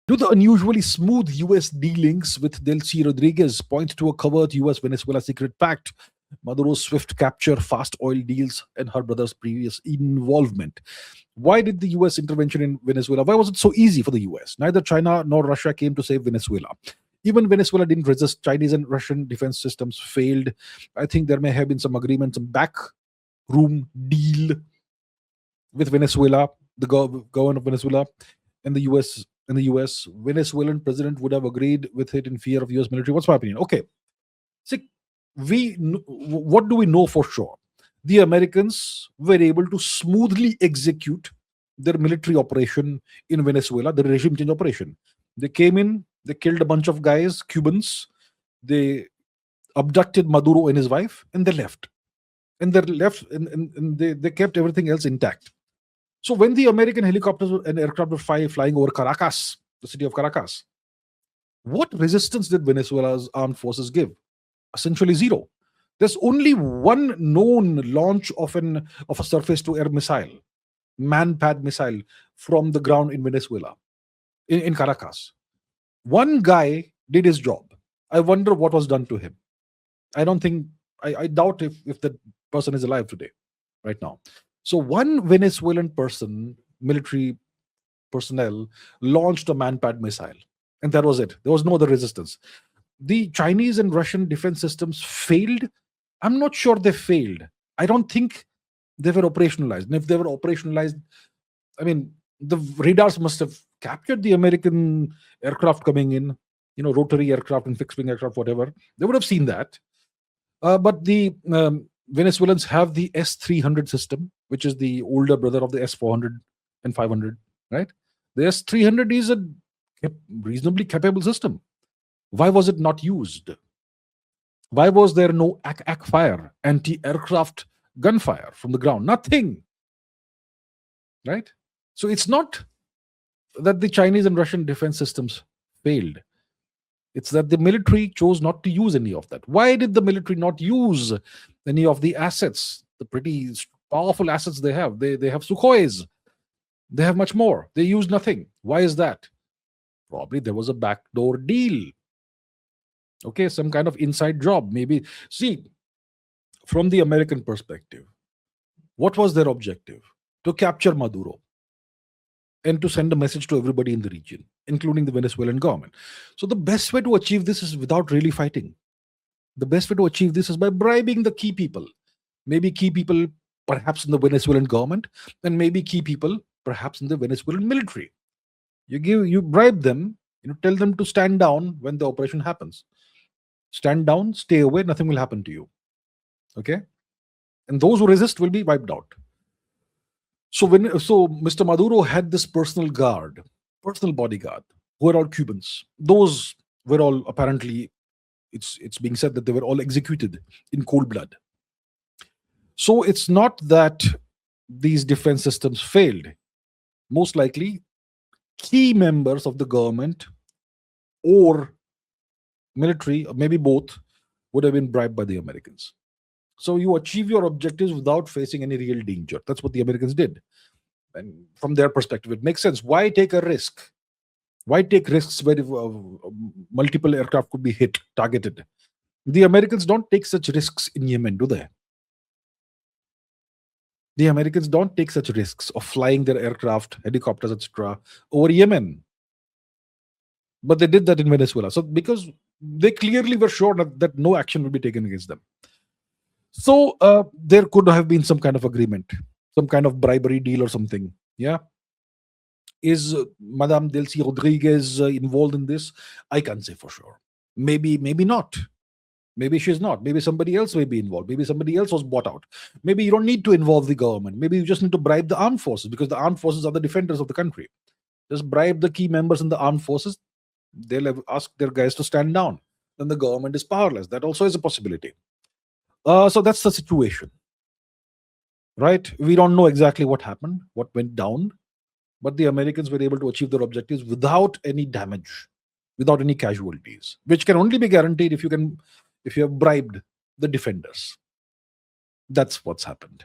Do the unusually smooth US dealings with Delcy Rodriguez point to a covert US Venezuela secret pact? Maduro's swift capture, fast oil deals, and her brother's previous involvement. Why did the US intervention in Venezuela? Why was it so easy for the US? Neither China nor Russia came to save Venezuela. Even Venezuela didn't resist. Chinese and Russian defense systems failed. I think there may have been some agreement, some backroom deal with Venezuela, the government of Venezuela, and the US. In the US, Venezuelan president would have agreed with it in fear of US military. What's my opinion? Okay, see, what do we know for sure? The Americans were able to smoothly execute their military operation in Venezuela, the regime change operation. They came in, they killed a bunch of guys, Cubans, they abducted Maduro and his wife, and they left. And they left, and they kept everything else intact. So when the American helicopters and aircraft were flying over Caracas, the city of Caracas, what resistance did Venezuela's armed forces give? Essentially zero. There's only one known launch of a surface-to-air missile, man-pad missile from the ground in Venezuela, in Caracas. One guy did his job. I wonder what was done to him. I don't think, I doubt if that person is alive today, right now. So one Venezuelan person, military personnel, launched a man-pad missile, and that was it. There was no other resistance. The Chinese and Russian defense systems failed. I'm not sure they failed. I don't think they were operationalized. And if they were operationalized, I mean, the radars must have captured the American aircraft coming in, rotary aircraft and fixed wing aircraft, whatever. They would have seen that. But the Venezuelans have the S-300 system, which is the older brother of the S-400 and 500, right? The S-300 is a reasonably capable system. Why was it not used? Why was there no AK fire, anti-aircraft gunfire from the ground? Nothing, right? So it's not that the Chinese and Russian defense systems failed. It's that the military chose not to use any of that. Why did the military not use any of the assets, the pretty powerful assets they have? They have Sukhois. They have much more. They used nothing. Why is that? Probably there was a backdoor deal. Okay, some kind of inside job, maybe. See, from the American perspective, what was their objective? To capture Maduro and to send a message to everybody in the region, including the Venezuelan government. So the best way to achieve this is without really fighting. The best way to achieve this is by bribing the key people. Maybe key people perhaps in the Venezuelan government, and maybe key people perhaps in the Venezuelan military. You bribe them, tell them to stand down when the operation happens. Stand down, stay away, nothing will happen to you. Okay? And those who resist will be wiped out. So Mr. Maduro had this personal bodyguard, who were all Cubans. Those were all apparently, it's being said that they were all executed in cold blood. So it's not that these defense systems failed. Most likely, key members of the government or military, or maybe both, would have been bribed by the Americans. So you achieve your objectives without facing any real danger. That's what the Americans did. And from their perspective, it makes sense. Why take a risk? Why take risks where multiple aircraft could be targeted? The Americans don't take such risks in Yemen, do they? The Americans don't take such risks of flying their aircraft, helicopters, etc., over Yemen. But they did that in Venezuela. So because they clearly were sure that no action will be taken against them. So there could have been some kind of agreement, some kind of bribery deal or something. Yeah. Is Madame Delcy Rodriguez involved in this? I can't say for sure. Maybe not. Maybe she's not. Maybe somebody else may be involved. Maybe somebody else was bought out. Maybe you don't need to involve the government. Maybe you just need to bribe the armed forces, because the armed forces are the defenders of the country. Just bribe the key members in the armed forces. They'll ask their guys to stand down. Then the government is powerless. That also is a possibility. So that's the situation, right? We don't know exactly what happened, what went down, but the Americans were able to achieve their objectives without any damage, without any casualties, which can only be guaranteed if you have bribed the defenders. That's what's happened.